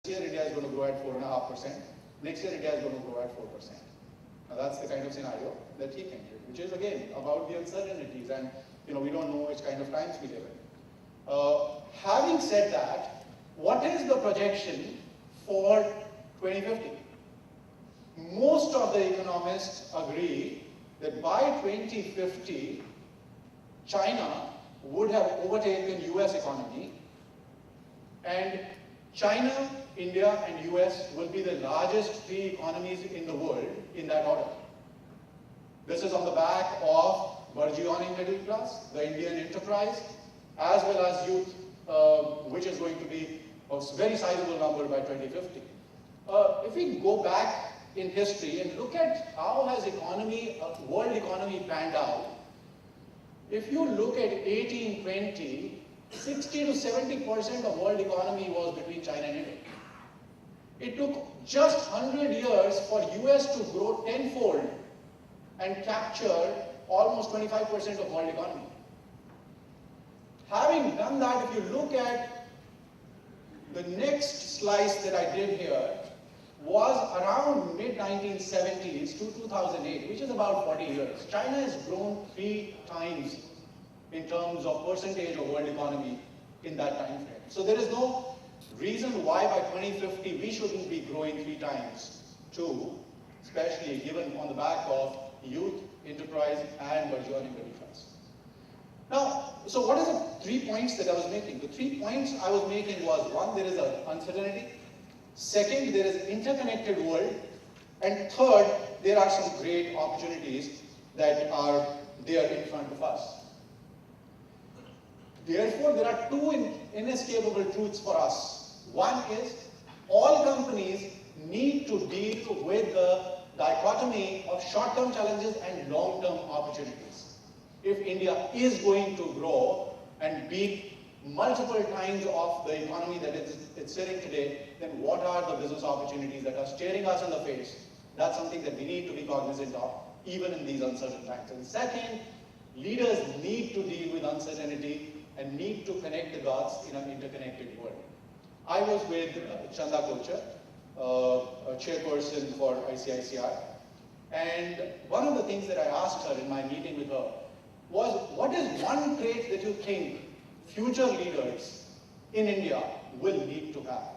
This year India is going to grow at 4.5%. Next year India is going to grow at 4%. Now that's the kind of scenario that he painted, which is again about the uncertainties, and we don't know which kind of times we live in. Having said that, what is the projection for 2050? Most of the economists agree that by 2050, China would have overtaken US economy, and China, India, and US will be the largest three economies in the world in that order. This is on the back of burgeoning middle class, the Indian enterprise, as well as youth, which is going to be a very sizable number by 2050. If we go back in history and look at how has world economy panned out, if you look at 1820, 60 to 70% of world economy was between China and India. It took just 100 years for US to grow tenfold and capture almost 25% of world economy. Having done that, if you look at the next slice that I did here, was around mid-1970s to 2008, which is about 40 years. China has grown 3 times in terms of percentage of world economy in that time frame. So there is no reason why by 2050 we shouldn't be growing 3 times too, especially given on the back of youth, enterprise, and burgeoning middle class. Now, so what are the 3 points that I was making? The 3 points I was making was, 1, there is an uncertainty. Second, there is an interconnected world. And third, there are some great opportunities that are there in front of us. Therefore, there are 2 inescapable truths for us. One is, all companies need to deal with the dichotomy of short-term challenges and long-term opportunities. If India is going to grow and beat multiple times of the economy that it's sitting today, then what are the business opportunities that are staring us in the face? That's something that we need to be cognizant of, even in these uncertain times. And second, leaders need to deal with uncertainty and need to connect the dots in an interconnected world. I was with Chanda Kochar, a chairperson for ICICI, and one of the things that I asked her in my meeting with her was, what is one trait that you think future leaders in India will need to have?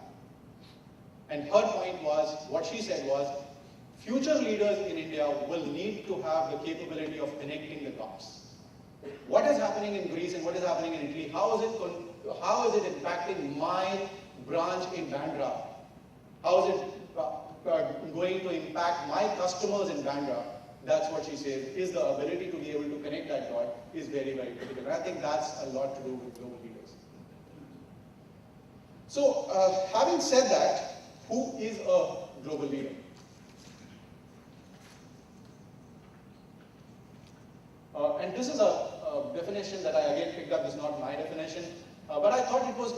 And her point was, what she said was, future leaders in India will need to have the capability of connecting the dots. What is happening in Greece and what is happening in Italy? How is it impacting my branch in Bandra? How is it going to impact my customers in Bandra? That's what she says, is the ability to be able to connect that dot is very, very critical. And I think that's a lot to do with global leaders. So, having said that, who is a global leader? And this is a definition that I again picked up. This is not my definition, but I thought it was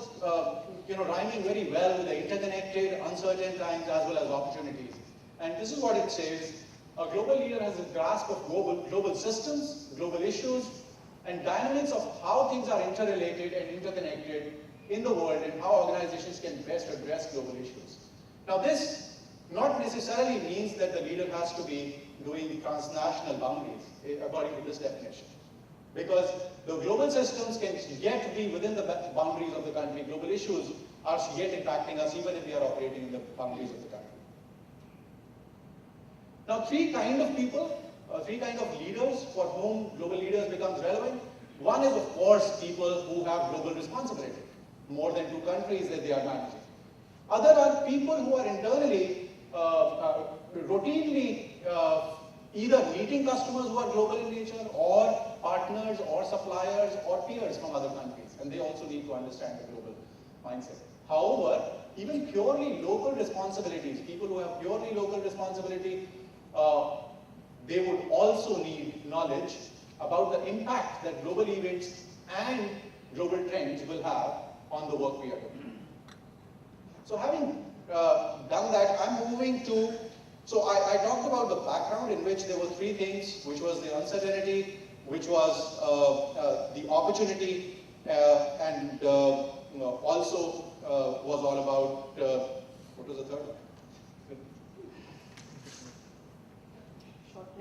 rhyming very well with the interconnected, uncertain times as well as opportunities. And this is what it says: a global leader has a grasp of global systems, global issues, and dynamics of how things are interrelated and interconnected in the world, and how organizations can best address global issues. Now, this not necessarily means that the leader has to be doing transnational boundaries, according to this definition. Because the global systems can yet be within the boundaries of the country. Global issues are yet impacting us, even if we are operating in the boundaries of the country. Now, 3 kind of people, 3 kind of leaders for whom global leaders becomes relevant. One is, of course, people who have global responsibility, more than 2 countries that they are managing. Other are people who are internally, routinely either meeting customers who are global in nature, or partners, or suppliers, or peers from other countries, and they also need to understand the global mindset. However, even purely local responsibilities, people who have purely local responsibility, they would also need knowledge about the impact that global events and global trends will have on the work we are doing. So having done that, I'm moving to, so I talked about the background in which there were 3 things, which was the uncertainty, which was the opportunity, and also was all about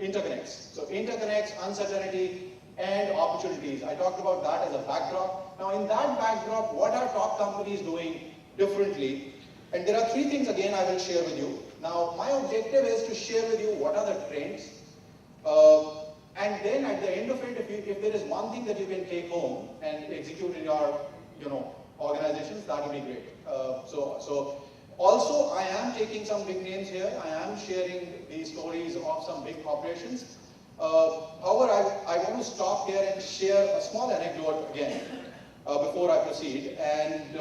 interconnects. So interconnects, uncertainty, and opportunities. I talked about that as a backdrop. Now in that backdrop, what are top companies doing differently? And there are three things again I will share with you. Now my objective is to share with you what are the trends. And then at the end of it, if there is one thing that you can take home and execute in your organizations, that would be great. So also I am taking some big names here. I am sharing these stories of some big corporations. However, I want to stop here and share a small anecdote again before I proceed, and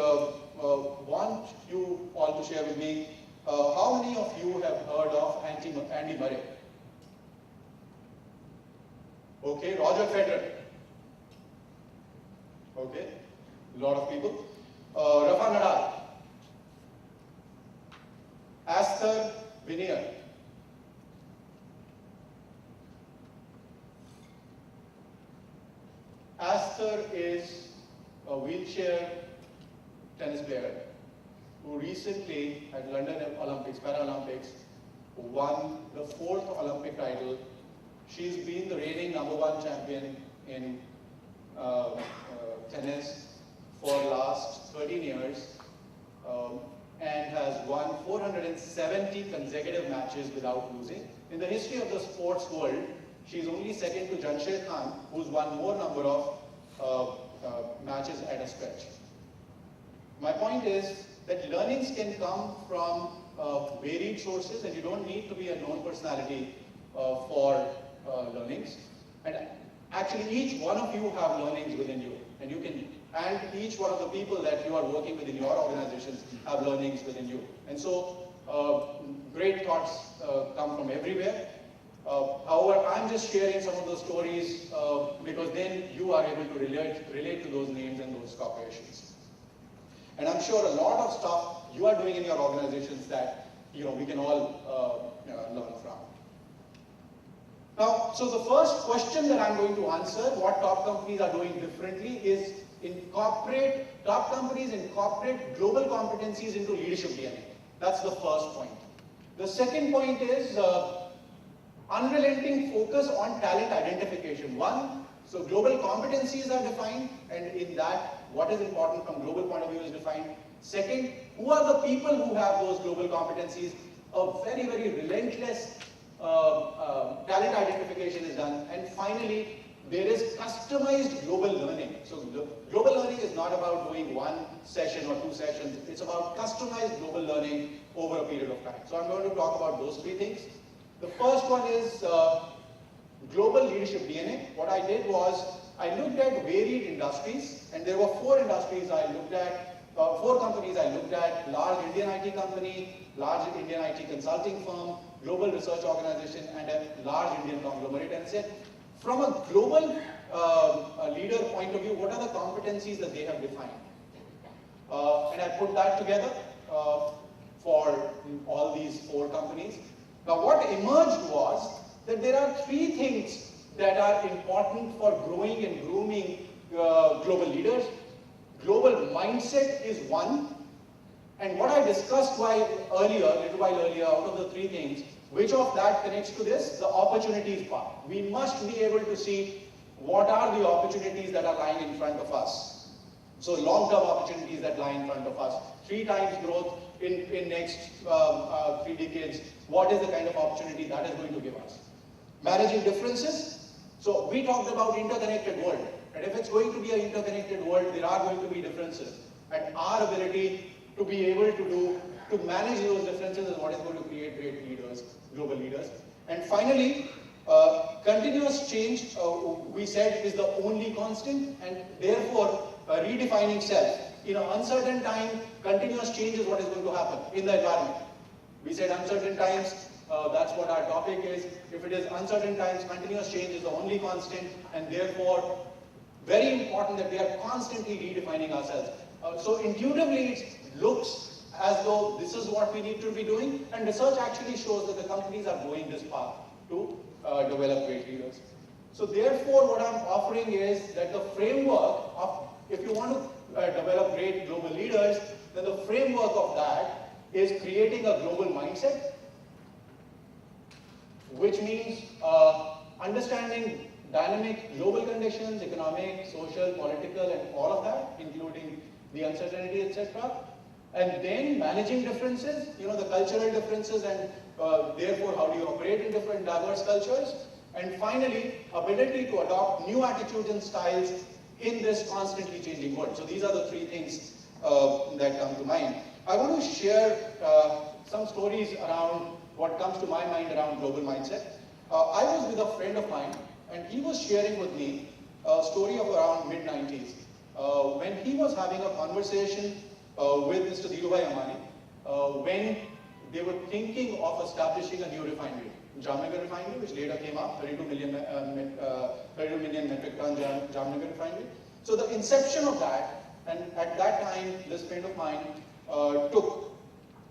want you all to share with me how many of you have heard of Andy Murray? Okay, Roger Federer. Okay, a lot of people. Rafa Nadal, Astor Vinier, Astor is a wheelchair tennis player who recently at London Olympics, Paralympics, won the 4th Olympic title. She's been the reigning #1 champion in tennis for the last 13 years and has won 470 consecutive matches without losing. In the history of the sports world, she's only second to Jamshed Khan, who's won more number of matches at a stretch. My point is that learnings can come from varied sources, and you don't need to be a known personality for learnings. And actually, each one of you have learnings within you, and each one of the people that you are working with in your organizations have learnings within you. And so, great thoughts come from everywhere. However, I'm just sharing some of those stories because then you are able to relate to those names and those corporations. And I'm sure a lot of stuff you are doing in your organizations that we can all learn from. Now, so the first question that I'm going to answer, what top companies are doing differently, is top companies incorporate global competencies into leadership DNA. That's the first point. The second point is unrelenting focus on talent identification. One, so global competencies are defined, and in that, what is important from global point of view is defined. Second, who are the people who have those global competencies? A very, very relentless talent identification is done. And finally, there is customized global learning. So global learning is not about doing one session or two sessions. It's about customized global learning over a period of time. So I'm going to talk about those three things. The first one is global leadership DNA. What I did was I looked at varied industries, and there were four industries I looked at, four companies I looked at: large Indian IT company, large Indian IT consulting firm, global research organization, and a large Indian conglomerate, and said, from a global leader point of view, what are the competencies that they have defined? And I put that together for all these four companies. Now, what emerged was that there are three things that are important for growing and grooming global leaders. Global mindset is one. And what I discussed a little while earlier, out of the three things, which of that connects to this? The opportunities part. We must be able to see what are the opportunities that are lying in front of us. So long-term opportunities that lie in front of us. 3 times growth in next 3 decades. What is the kind of opportunity that is going to give us? Managing differences. So we talked about interconnected world. And if it's going to be an interconnected world, there are going to be differences. And our ability to be able to manage those differences is what is going to create great leaders, global leaders. And finally, continuous change, we said, is the only constant, and therefore redefining self. In an uncertain time, continuous change is what is going to happen in the environment. We said uncertain times, that's what our topic is. If it is uncertain times, continuous change is the only constant, and therefore very important that we are constantly redefining ourselves. So intuitively, it looks as though this is what we need to be doing, and research actually shows that the companies are going this path to develop great leaders. So therefore, what I'm offering is that the framework of, if you want to develop great global leaders, then the framework of that is creating a global mindset, which means understanding dynamic global conditions, economic, social, political, and all of that, including the uncertainty, etc. And then managing differences, the cultural differences, and therefore how do you operate in different diverse cultures. And finally, ability to adopt new attitudes and styles in this constantly changing world. So these are the three things that come to mind. I want to share some stories around what comes to my mind around global mindset. I was with a friend of mine, and he was sharing with me a story of around mid-90s, when he was having a conversation with Mr. Dhirubhai Ambani, when they were thinking of establishing a new refinery, Jamnagar refinery, which later came up, 32 million metric ton Jamnagar refinery. So the inception of that, and at that time, this friend of mine took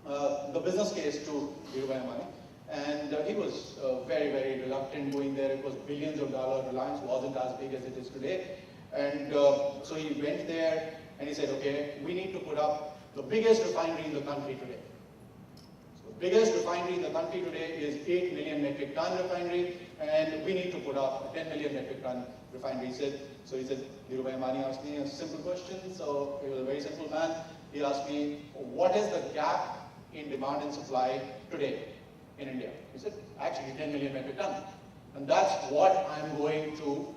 the business case to Dhirubhai Ambani, and he was very, very reluctant going there. It was billions of dollars. Reliance wasn't as big as it is today. And so he went there and he said, okay, we need to put up the biggest refinery in the country today. So the biggest refinery in the country today is 8 million metric ton refinery, and we need to put up a 10 million metric ton refinery. He said, Dhirubhai Ambani asked me a simple question. So he was a very simple man. He asked me, what is the gap in demand and supply today in India? He said, actually 10 million metric ton. And that's what I'm going to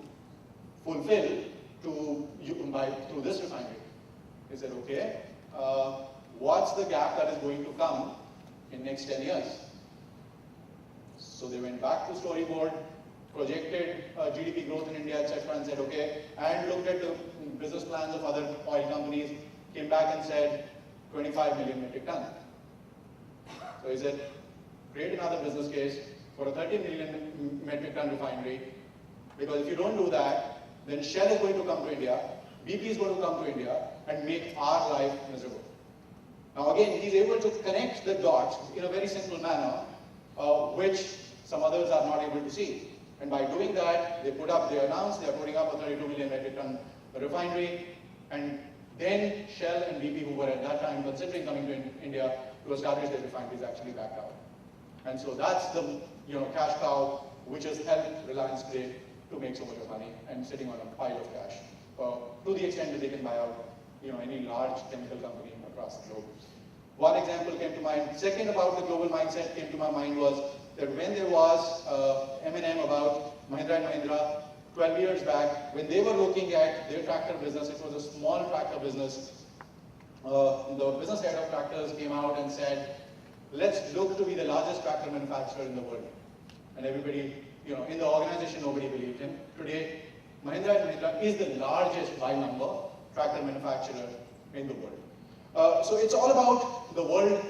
fulfill through this refinery. He said, okay, what's the gap that is going to come in next 10 years? So they went back to storyboard, projected GDP growth in India, etc., and said, okay, and looked at the business plans of other oil companies, came back and said 25 million metric ton. So he said, create another business case for a 30 million metric ton refinery, because if you don't do that, then Shell is going to come to India, BP is going to come to India and make our life miserable. Now again, he's able to connect the dots in a very simple manner, which some others are not able to see. And by doing that, they announced they are putting up a 32 million metric ton refinery, and then Shell and BP, who were at that time considering coming to India to establish their refineries, actually backed out. And so that's the cash cow which has helped Reliance today to make so much of money and sitting on a pile of cash, to the extent that they can buy out any large chemical company across the globe. One example came to mind. Second, about the global mindset came to my mind was that when there was M&M about Mahindra & Mahindra 12 years back, when they were looking at their tractor business, it was a small tractor business. The business head of tractors came out and said, let's look to be the largest tractor manufacturer in the world. And everybody, in the organization, nobody believed him. Today, Mahindra & Mahindra is the largest by number tractor manufacturer in the world. So it's all about the world,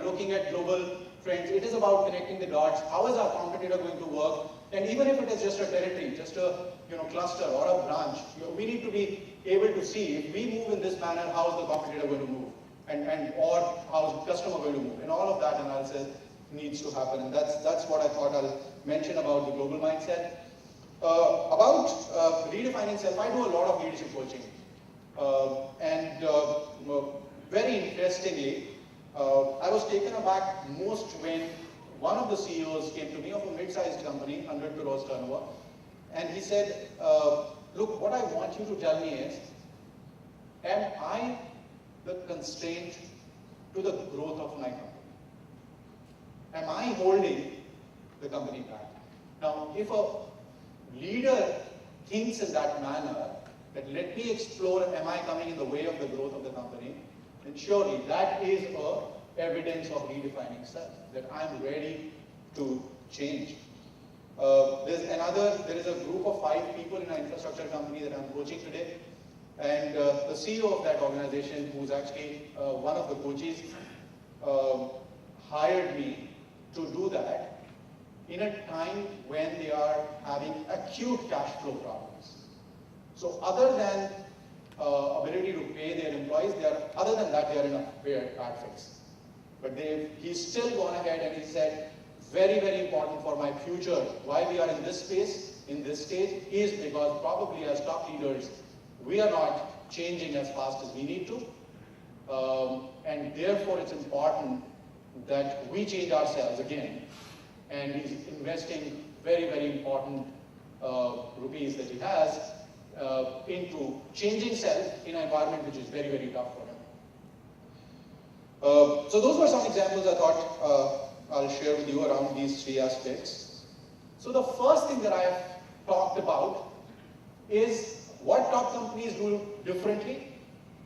looking at global trends. It is about connecting the dots. How is our competitor going to work? And even if it is just a territory, just a cluster or a branch, we need to be able to see, if we move in this manner, how is the competitor going to move? Or how is the customer going to move? And all of that analysis needs to happen. And that's what I thought I'll mention about the global mindset. About redefining self, I do a lot of leadership coaching. Very interestingly, I was taken aback most when one of the CEOs came to me of a mid-sized company, 100 crores turnover, and he said, look, what I want you to tell me is, am I the constraint to the growth of my company? Am I holding the company back? Now, if a leader thinks in that manner, that let me explore, am I coming in the way of the growth of the company, then surely that is evidence of redefining self, that I'm ready to change. There is a group of 5 people in an infrastructure company that I'm coaching today, and the CEO of that organization, who's actually one of the coaches, hired me to do that in a time when they are having acute cash flow problems. So other than ability to pay their employees, they are in a bad fix. But he's still gone ahead and he said, very, very important for my future, why we are in this space, in this stage, is because probably as top leaders, we are not changing as fast as we need to. And therefore it's important that we change ourselves again and he's investing very, very important rupees that he has into changing self in an environment which is very, very tough for him. So those were some examples I thought I'll share with you around these three aspects. So the first thing that I have talked about is what top companies do differently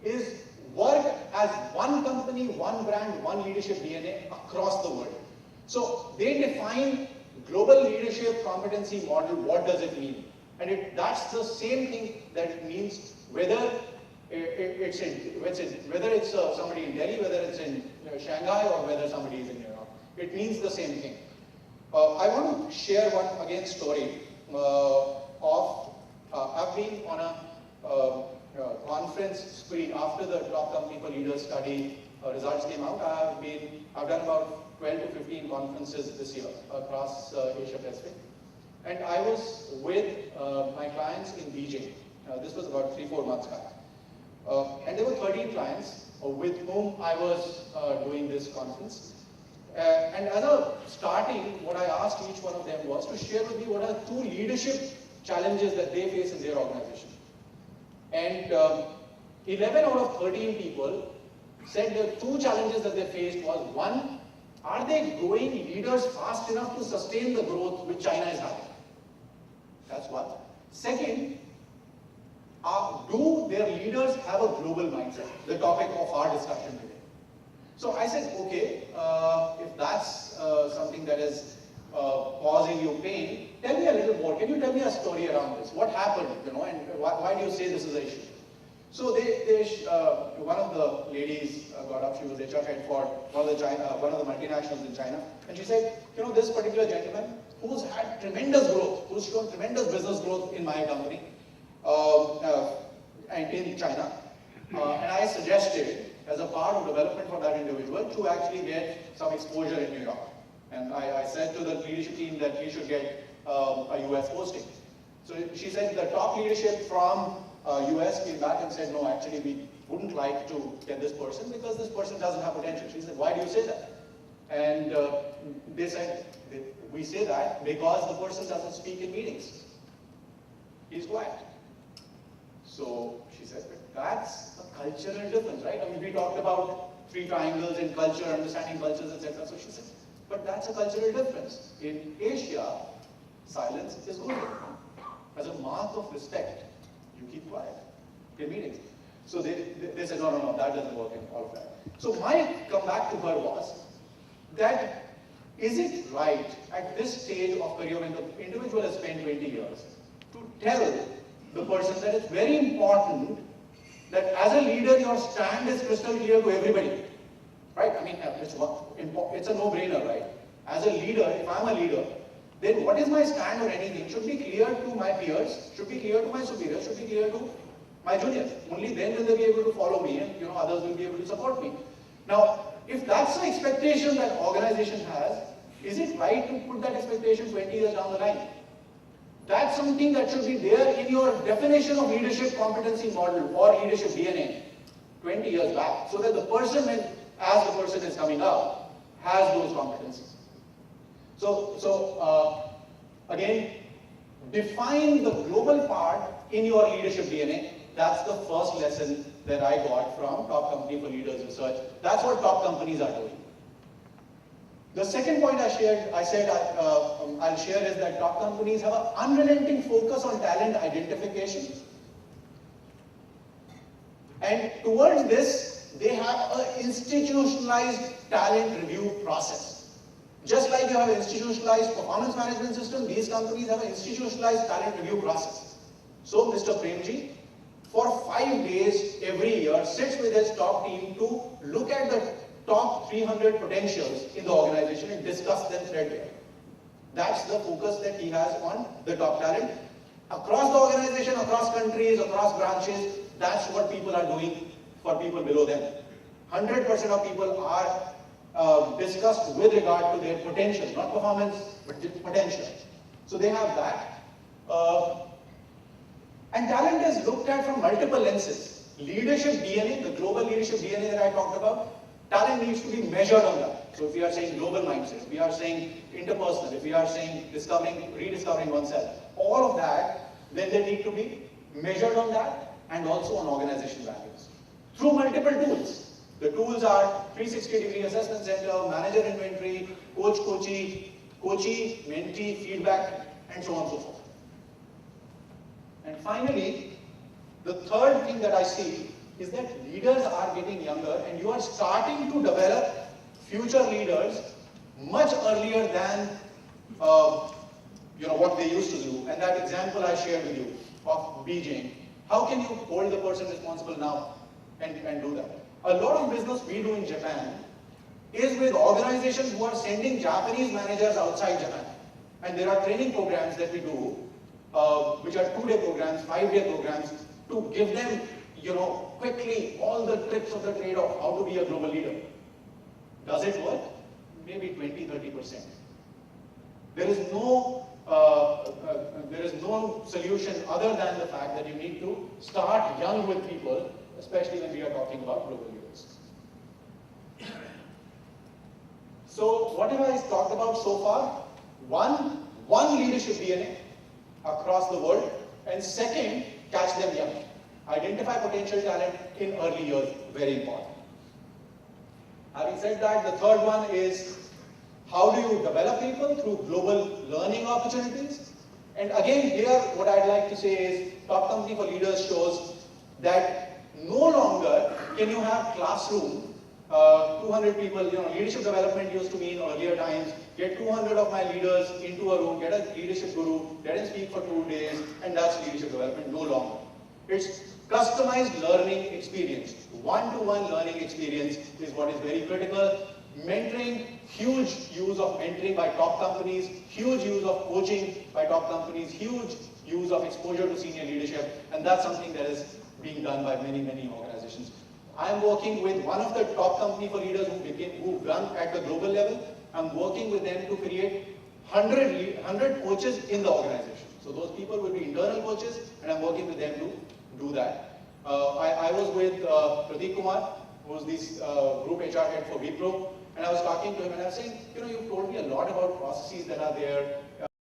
is work as one company, one brand, one leadership DNA across the world. So they define global leadership competency model, what does it mean? And that's the same thing that it means whether it's somebody in Delhi, whether it's in Shanghai, or whether somebody is in New York. It means the same thing. I want to share one again story I've been on a conference spree after the top company for leaders study results came out. I've done about 12 to 15 conferences this year across Asia Pacific. And I was with my clients in Beijing. This was about 3-4 months back. And there were 13 clients with whom I was doing this conference. And as a starting, what I asked each one of them was to share with me what are 2 leadership challenges that they face in their organization. And 11 out of 13 people said the 2 challenges that they faced was, one, are they growing leaders fast enough to sustain the growth which China is having? That's one. Second, do their leaders have a global mindset? The topic of our discussion today. So I said, okay, if that's something that is causing you pain, tell me a little more. Can you tell me a story around this? What happened, and why do you say this is an issue? So one of the ladies got up. She was HR head for one of the multinationals in China, and she said, this particular gentleman who's had tremendous growth, who's shown tremendous business growth in my company, and in China, and I suggested as a part of development for that individual to actually get some exposure in New York. And I said to the leadership team that he should get a US posting. So she said the top leadership from US came back and said, no, actually we wouldn't like to get this person because this person doesn't have potential. She said, why do you say that? And they said, we say that because the person doesn't speak in meetings. He's quiet. So she said, but that's a cultural difference, right? I mean, we talked about 3 triangles in culture, understanding cultures, etc. So she said, but that's a cultural difference. In Asia, silence is good. As a mark of respect, you keep quiet in meetings. So they said, no, that doesn't work in all of that. So my comeback to her was that, is it right at this stage of career when the individual has spent 20 years to tell the person that it's very important that as a leader your stand is crystal clear to everybody, right? I mean, it's a no-brainer, right? As a leader, if I'm a leader, then what is my stand on anything should be clear to my peers, should be clear to my superiors, should be clear to my juniors. Only then will they be able to follow me and others will be able to support me. Now, if that's the expectation that organization has, is it right to put that expectation 20 years down the line? That's something that should be there in your definition of leadership competency model or leadership DNA 20 years back, so that the person, as the person is coming up, has those competencies. So again, define the global part in your leadership DNA. That's the first lesson that I got from Top Company for Leaders Research. That's what top companies are doing. The second point I'll share is that top companies have an unrelenting focus on talent identification. And towards this, they have an institutionalized talent review process. Just like you have an institutionalized performance management system, these companies have an institutionalized talent review process. So Mr. Premji, for 5 days every year, sits with his top team to look at the top 300 potentials in the organization and discuss them threadbare. That's the focus that he has on the top talent. Across the organization, across countries, across branches, that's what people are doing for people below them. 100% of people are discussed with regard to their potential, not performance, but potential. So they have that. And talent is looked at from multiple lenses. Leadership DNA, the global leadership DNA that I talked about, talent needs to be measured on that. So if we are saying global mindset, we are saying interpersonal, if we are saying rediscovering oneself, all of that, then they need to be measured on that and also on organization values. Through multiple tools. The tools are 360-degree assessment center, manager inventory, coachee, mentee, feedback, and so on and so forth. And finally, the third thing that I see is that leaders are getting younger and you are starting to develop future leaders much earlier than what they used to do. And that example I shared with you of BJing, how can you hold the person responsible now and do that? A lot of business we do in Japan is with organizations who are sending Japanese managers outside Japan. And there are training programs that we do, which are 2-day programs, 5-day programs, to give them, quickly all the tricks of the trade of how to be a global leader. Does it work? Maybe 20–30%. There is no solution other than the fact that you need to start young with people, especially when we are talking about global leaders. So what have I talked about so far? One leadership DNA across the world, and second, catch them young. Identify potential talent in early years, very important. Having said that, the third one is how do you develop people through global learning opportunities? And again, here what I'd like to say is Top Company for Leaders shows that no longer can you have classroom 200 people, leadership development used to mean earlier times, get 200 of my leaders into a room, get a leadership guru, let him speak for 2 days, and that's leadership development. No longer. It's customized learning experience. One-to-one learning experience is what is very critical. Mentoring, huge use of mentoring by top companies, huge use of coaching by top companies, huge use of exposure to senior leadership, and that's something that is being done by many, many organizations. I'm working with one of the top company for leaders who run at the global level. I'm working with them to create 100 coaches in the organization. So those people will be internal coaches, and I'm working with them to do that. I was with Pradeep Kumar, who's this group HR head for Wipro, and I was talking to him and I was saying, you've told me a lot about processes that are there,